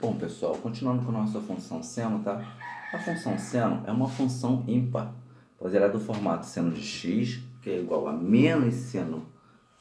Bom, pessoal, continuando com a nossa função seno, tá? A função seno é uma função ímpar, pois ela é do formato seno de x, que é igual a menos seno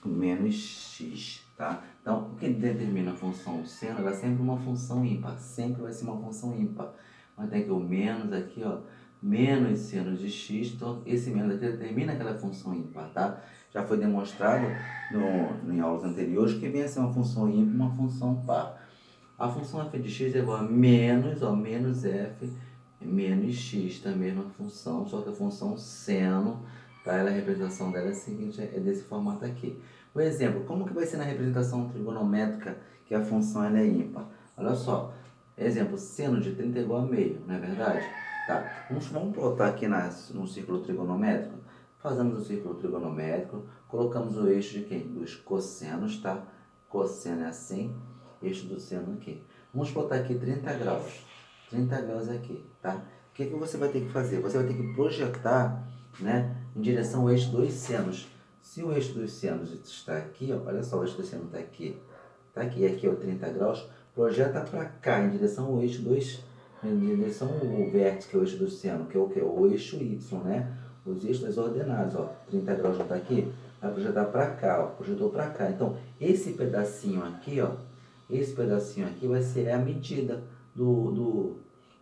menos x, tá? Então, o que determina a função seno, ela é sempre uma função ímpar, sempre vai ser uma função ímpar. Mas tem aqui o menos aqui, ó, menos seno de x, então esse menos aqui determina aquela função ímpar, tá? Já foi demonstrado em aulas anteriores que vem a ser uma função ímpar, uma função par. A função f de x é igual a menos f menos x, da mesma função, só que a função seno, tá? A representação dela é a seguinte, é desse formato aqui. O exemplo, como que vai ser na representação trigonométrica que a função ela é ímpar? Olha só, exemplo, seno de 30 é igual a meio, não é verdade? Tá, vamos botar aqui no círculo trigonométrico. Fazemos o círculo trigonométrico, colocamos o eixo de quem? Dos cossenos, tá? Cosseno é assim, eixo do seno aqui. Vamos botar aqui 30 graus. 30 graus aqui, tá? O que você vai ter que fazer? Você vai ter que projetar, né, em direção ao eixo dos senos. Se o eixo dos senos está aqui, ó, olha só, o eixo do seno está aqui, e aqui é o 30 graus, projeta para cá, em direção ao eixo em direção ao vértice, que é o eixo do seno, que é o que? O eixo Y, né? Os eixos das ordenadas, ó, 30 graus já está aqui, vai projetar para cá, ó, projetou para cá. Então, esse pedacinho aqui, ó, esse pedacinho aqui vai ser a medida do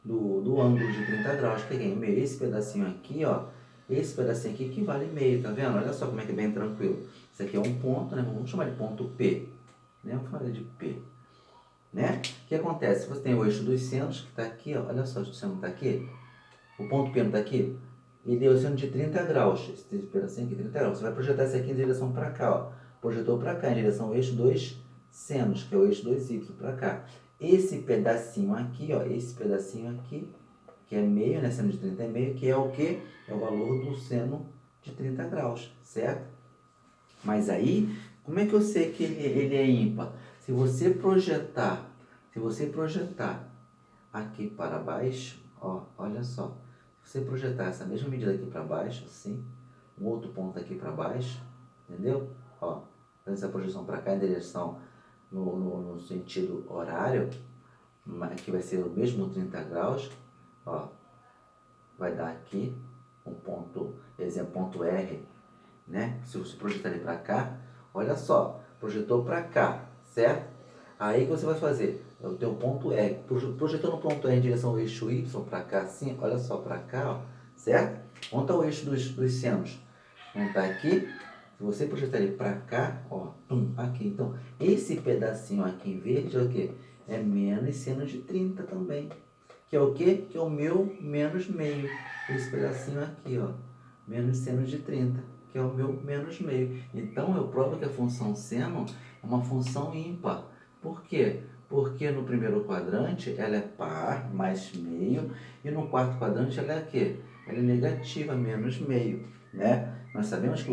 ângulo de 30 graus, que é meio. Esse pedacinho aqui, ó, esse pedacinho aqui equivale meio, tá vendo? Olha só como é que é bem tranquilo. Isso aqui é um ponto, né? Vamos chamar de ponto P, né? Vamos chamar de P, né? O que acontece? Você tem o eixo dos senos, que está aqui, ó, olha só, o seno está aqui, o ponto P não está aqui, ele é o seno de 30 graus, esse pedacinho aqui, 30 graus. Você vai projetar esse aqui em direção para cá, ó. Projetou para cá, em direção ao eixo dos senos, que é o eixo dos Y, para cá. Esse pedacinho aqui, ó, esse pedacinho aqui, que é meio, né, seno de 30 é meio, que é o quê? É o valor do seno de 30 graus, certo? Mas aí, como é que eu sei que ele é ímpar? Se você projetar aqui para baixo, ó, olha só. Se você projetar essa mesma medida aqui para baixo, assim, um outro ponto aqui para baixo, entendeu? Ó, fazendo essa projeção para cá em direção no sentido horário, que vai ser o mesmo 30 graus, ó, vai dar aqui um ponto, exemplo, ponto R, né? Se você projetar ele para cá, olha só, projetou para cá, certo? Aí que você vai fazer, o teu ponto R, projetando o ponto R em direção ao eixo Y para cá, assim, olha só, para cá, ó, certo? Onde está o eixo dos senos? Não está aqui? Se você projetar ele para cá, ó, aqui. Então, esse pedacinho aqui em verde é o quê? É menos seno de 30 também. Que é o quê? Que é o meu menos meio. Esse pedacinho aqui, ó, menos seno de 30, que é o meu menos meio. Então, eu provo que a função seno é uma função ímpar. Por quê? Porque no primeiro quadrante ela é par, mais meio, e no quarto quadrante ela é o quê? Ela é negativa, menos meio, né? Nós sabemos que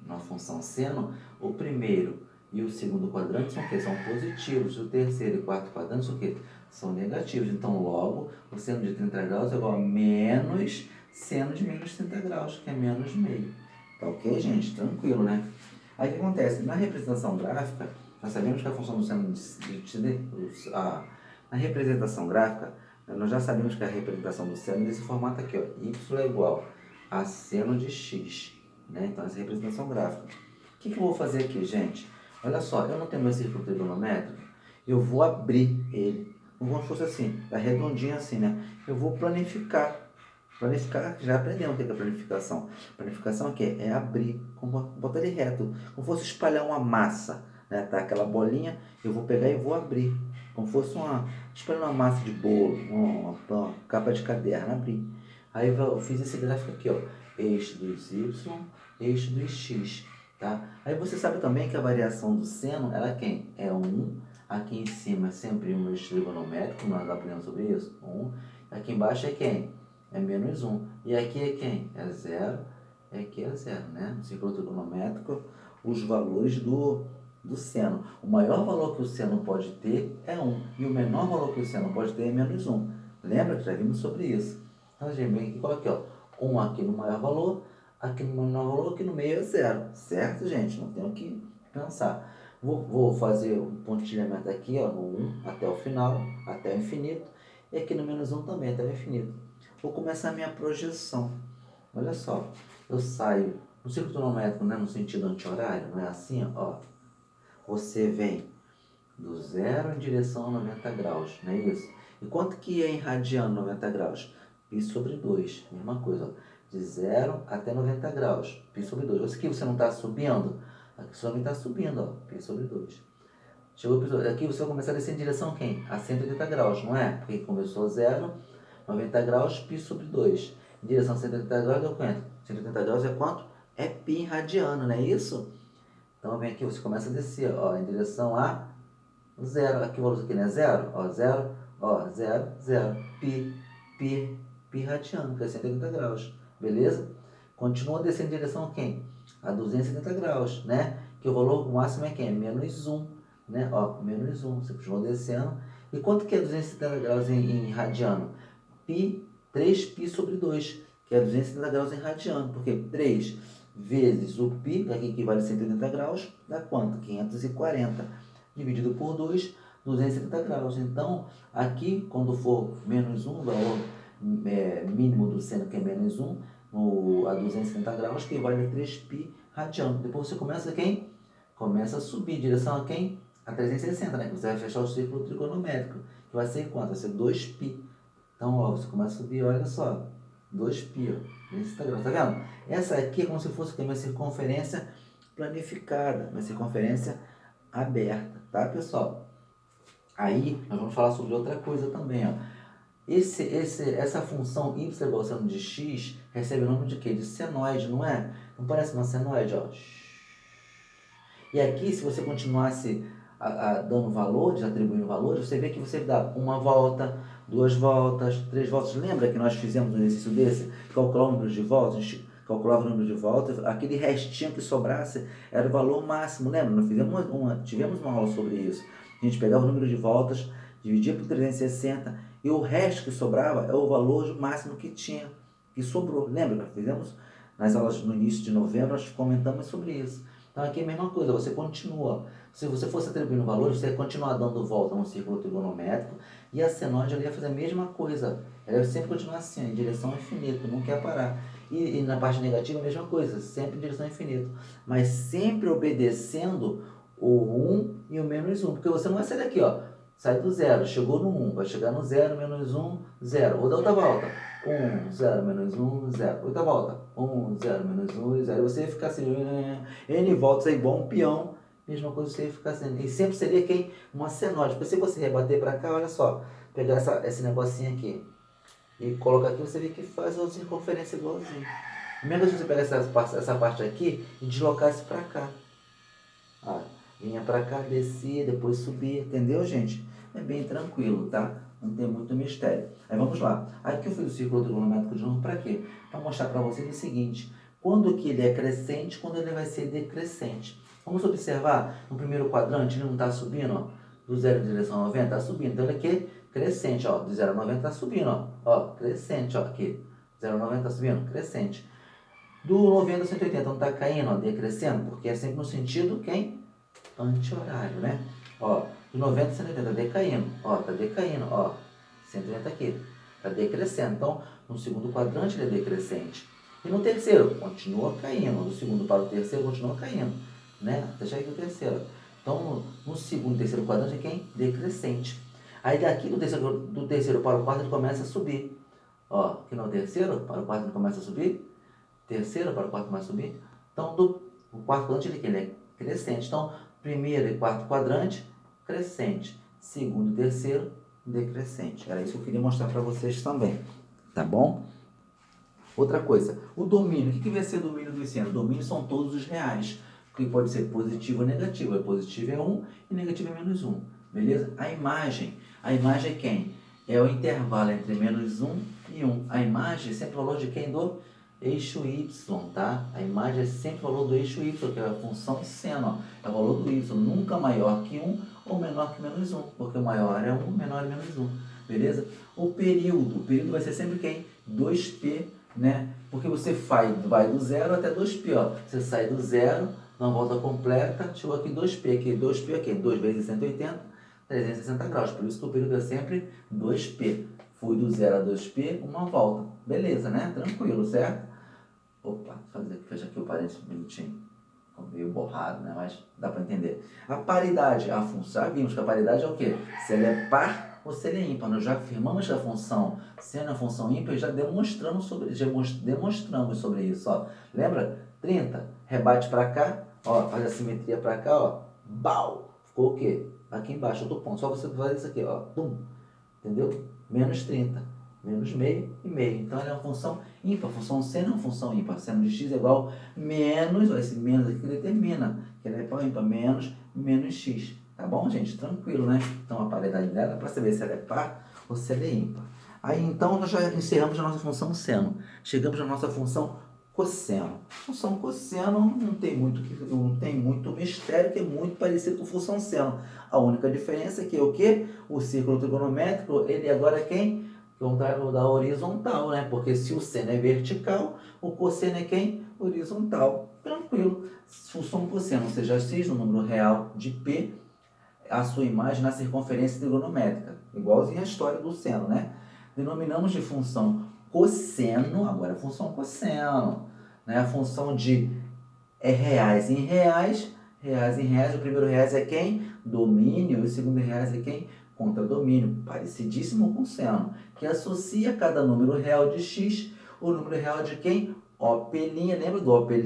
na função seno, o primeiro e o segundo quadrante são o quê? São positivos. O terceiro e quarto quadrante são o quê? São negativos. Então, logo, o seno de 30 graus é igual a menos seno de menos 30 graus, que é menos meio. Tá ok, gente? Tranquilo, né? Aí o que acontece? Na representação gráfica, nós sabemos que a função do seno na representação gráfica, nós já sabemos que a representação do seno é desse formato aqui, ó, y é igual a seno de x, né? Então, essa é a representação gráfica. O que eu vou fazer aqui, gente? Olha só, eu não tenho meu círculo trigonométrico, eu vou abrir ele, como se fosse assim, tá redondinho assim, né? Eu vou planificar. Planificar, já aprendemos o que é planificação. Planificação é o quê? É abrir, botar ele reto, como fosse espalhar uma massa, né? Tá aquela bolinha, eu vou pegar e vou abrir, como fosse espalhar uma massa de bolo, uma capa de caderno, abrir. Aí eu fiz esse gráfico aqui, ó, eixo dos y, eixo dos x, tá? Aí você sabe também que a variação do seno, ela é quem? É 1, aqui em cima é sempre um eixo trigonométrico, nós aprendemos sobre isso, 1, aqui embaixo é quem? É menos 1. E aqui é quem? É 0. E aqui é 0, né? No círculo trigonométrico, os valores do seno. O maior valor que o seno pode ter é 1. E o menor valor que o seno pode ter é menos 1. Lembra que já vimos sobre isso? Então, a gente vem aqui, coloca aqui, ó. 1 aqui no maior valor, aqui no menor valor, aqui no meio é 0. Certo, gente? Não tem o que pensar. Vou fazer um pontilhamento aqui, ó, no 1 até o final, até o infinito. E aqui no menos 1 também, até o infinito. Vou começar a minha projeção. Olha só, eu saio no círculo trigonométrico, né, no sentido anti-horário, não é assim, ó. Você vem do zero em direção a 90 graus, não é isso? E quanto que é em radiano 90 graus? Π sobre 2, mesma coisa, ó. De 0 até 90 graus, π sobre 2. Aqui você não está subindo? Aqui você também está subindo, ó, π sobre 2. Chegou aqui você vai começar a descer em direção a quem? A 180 graus, não é? Porque começou 0, 90 graus, π sobre 2. Em direção a 180 graus deu quanto? 180 graus é quanto? É π em radiano, não é isso? Então vem aqui, você começa a descer, ó, em direção a 0. Aqui o valor aqui não é 0? Ó, 0, ó, 0, 0. Π radiano, que é 180 graus. Beleza? Continua descendo em direção a quem? A 270 graus, né? Que o valor máximo é quem? Menos 1, né? Ó, menos 1. Você continua descendo. E quanto que é 270 graus em radiano? 3π sobre 2, que é 270 graus em radiano. Porque 3 vezes o π, que aqui equivale a 180 graus, dá quanto? 540. Dividido por 2, 270 graus. Então, aqui, quando for menos 1, o valor mínimo do seno, que é menos 1, a 270 graus, que vale 3π radiano. Depois você começa a quem? Começa a subir em direção a quem? A 360, né? Você vai fechar o círculo trigonométrico, que vai ser quanto? Vai ser 2π. Então, ó, você começa a subir, olha só, 2π, ó, 360 graus, tá vendo? Essa aqui é como se fosse uma circunferência planificada, uma circunferência aberta, tá, pessoal? Aí, nós vamos falar sobre outra coisa também, ó. Essa função y igual a seno de x recebe o nome de quê? De senoide, não é? Não parece uma senoide, ó. E aqui, se você continuasse dando valores, atribuindo valores, você vê que você dá uma volta, 2 voltas, 3 voltas. Lembra que nós fizemos um exercício desse? Calcular o número de voltas, a gente calculava o número de voltas, aquele restinho que sobrasse era o valor máximo, lembra? Nós tivemos uma aula sobre isso. A gente pegava o número de voltas, dividia por 360 e o resto que sobrava é o valor máximo que tinha, que sobrou. Lembra? Nós fizemos nas aulas no início de novembro, nós comentamos sobre isso. Então aqui é a mesma coisa, você continua. Se você fosse atribuindo valores, você ia continuar dando volta no círculo trigonométrico e a senoide ia fazer a mesma coisa. Ela ia sempre continuar assim, em direção ao infinito, não quer parar. E na parte negativa a mesma coisa, sempre em direção ao infinito. Mas sempre obedecendo o 1 e o menos 1. Porque você não vai sair daqui, ó. Sai do 0, chegou no 1, vai chegar no 0, menos 1, 0. Ou dá outra volta. 1, 0, menos 1, 0. Outra volta. 1, 0, menos 1, 0. E você ia ficar assim, N voltas aí, igual um peão. Mesma coisa você ia ficar assim. E sempre seria quem? Uma senoide. Porque se você rebater para cá, olha só. Pegar esse negocinho aqui e colocar aqui, você vê que faz uma circunferência igualzinho. Mesmo se você pegar essa parte aqui e deslocasse para cá. Ah, vinha para cá, descia, depois subia, entendeu, gente? É bem tranquilo, tá? Não tem muito mistério. Aí vamos lá. Aqui eu fiz o círculo trigonométrico de novo para quê? Para mostrar para vocês o seguinte: quando que ele é crescente, quando ele vai ser decrescente. Vamos observar no primeiro quadrante, ele não está subindo, ó, do 0 em direção a 90, está subindo. Então ele aqui é crescente, ó, do 0 a 90 está subindo, ó, crescente, ó, aqui. 0 a 90 está subindo, crescente. Do 90 a 180 não está caindo, ó, decrescendo, porque é sempre no sentido quem? Anti-horário, né? Ó, do 90 a 180 está decaindo, ó, está decaindo, ó, 180 aqui, está decrescendo. Então, no segundo quadrante ele é decrescente. E no terceiro, continua caindo. Do segundo para o terceiro, continua caindo, né? Até chegar aqui o terceiro. Então, no segundo e terceiro quadrante é quem? Decrescente. Aí daqui do terceiro para o quarto ele começa a subir. Ó, aqui no terceiro para o quarto ele começa a subir. Terceiro para o quarto começa a subir. Então, o quarto quadrante ele é crescente. Então, primeiro e quarto quadrante, crescente. Segundo e terceiro, decrescente. Era isso que eu queria mostrar para vocês também. Tá bom? Outra coisa, o domínio. O que vai ser o domínio do seno? O domínio são todos os reais. Que pode ser positivo ou negativo. Positivo é 1 e negativo é menos 1. Beleza? A imagem é quem? É o intervalo entre menos 1 e 1. A imagem é sempre o valor de quem? Do eixo y, tá? A imagem é sempre o valor do eixo y, que é a função seno, ó. É o valor do y, nunca maior que 1 ou menor que menos 1, porque o maior é 1, menor é menos 1, beleza? O período vai ser sempre quem? 2π, né? Porque você vai do 0 até 2π, ó. Você sai do 0, uma volta completa, chegou aqui 2π, aqui 2π, aqui 2 vezes 180, 360 graus. Por isso que o período é sempre 2π. Fui do 0 a 2π, uma volta. Beleza, né? Tranquilo, certo? Opa, fecha aqui o parênteses bonitinho. Meio borrado, né? Mas dá para entender. A paridade, a função, já vimos que a paridade é o quê? Se ela é par ou se ela é ímpar. Nós já afirmamos que a função, sendo a função ímpar, já demonstramos sobre isso. Ó. Lembra? 30, rebate para cá, ó, faz a simetria para cá, ó, bau! Ficou o quê? Aqui embaixo, outro ponto. Só você fazer isso aqui, ó, pum, entendeu? Menos 30, menos meio e meio. Então, ela é uma função ímpar. A função seno é uma função ímpar. Seno de x é igual a menos, ó, esse menos aqui determina que ela é par ou ímpar, menos x. Tá bom, gente? Tranquilo, né? Então, a paridade dela é para saber se ela é par ou se ela é ímpar. Aí, então, nós já encerramos a nossa função seno. Chegamos na nossa função cosseno. Função cosseno não tem muito mistério, que é muito parecido com função seno. A única diferença é que o quê? O círculo trigonométrico, ele agora é quem? Contrário da horizontal, né? Porque se o seno é vertical, o cosseno é quem? Horizontal. Tranquilo. Função cosseno, ou seja, x, o número real de P, a sua imagem na circunferência trigonométrica. Igualzinho a história do seno, né? Denominamos de função cosseno, agora a função cosseno, né? A função de reais em reais, o primeiro reais é quem? Domínio, e o segundo reais é quem? Contradomínio, parecidíssimo com seno, que associa cada número real de x, o número real de quem? OP', lembra do OP'?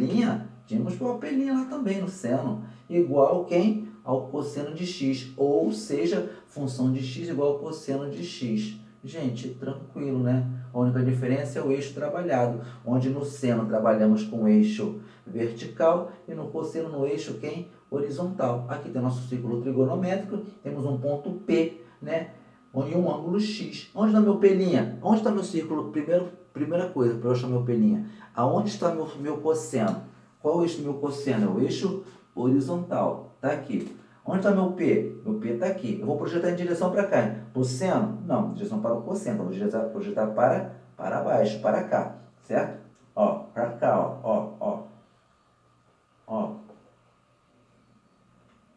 Tínhamos o OP' lá também no seno, igual quem? Ao cosseno de x, ou seja, função de x igual ao cosseno de x. Gente, tranquilo, né? A única diferença é o eixo trabalhado, onde no seno trabalhamos com o eixo vertical e no cosseno no eixo quem? Horizontal. Aqui tem nosso círculo trigonométrico, temos um ponto P, né? E um ângulo X. Onde está meu pelinha? Onde está meu círculo? Primeira coisa para eu achar meu pelinha. Aonde está meu cosseno? Qual é o eixo do meu cosseno? É o eixo horizontal. Está aqui. Onde está meu P? Meu P está aqui. Eu vou projetar em direção para cá. Para o seno? Não, em direção para o cosseno. Eu vou projetar para baixo, para cá. Certo? Ó, para cá, ó.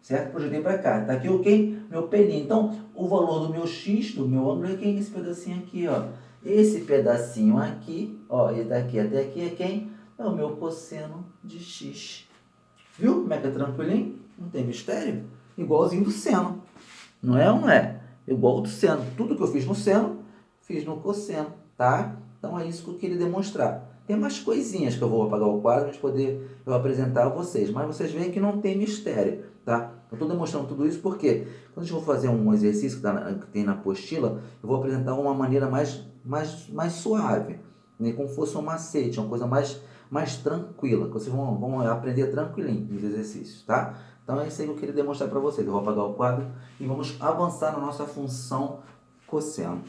Certo? Projetei para cá. Está aqui o quê? Meu pelinho. Então, o valor do meu x, do meu ângulo, é quem? Esse pedacinho aqui, ó. Esse pedacinho aqui, ó, e daqui até aqui é quem? É o meu cosseno de x. Viu como é que é tranquilinho? Não tem mistério? Igualzinho do seno. Não é ou não é? Igual do seno. Tudo que eu fiz no seno, fiz no cosseno, tá? Então é isso que eu queria demonstrar. Tem mais coisinhas que eu vou apagar o quadro para poder eu apresentar a vocês. Mas vocês veem que não tem mistério, tá? Eu estou demonstrando tudo isso porque quando a gente for fazer um exercício que tem na apostila, eu vou apresentar uma maneira mais suave, né? Como fosse um macete, uma coisa mais tranquila, que vocês vão aprender tranquilinho nos exercícios, tá? Então é isso aí que eu queria demonstrar para vocês. Eu vou apagar o quadro e vamos avançar na nossa função cosseno.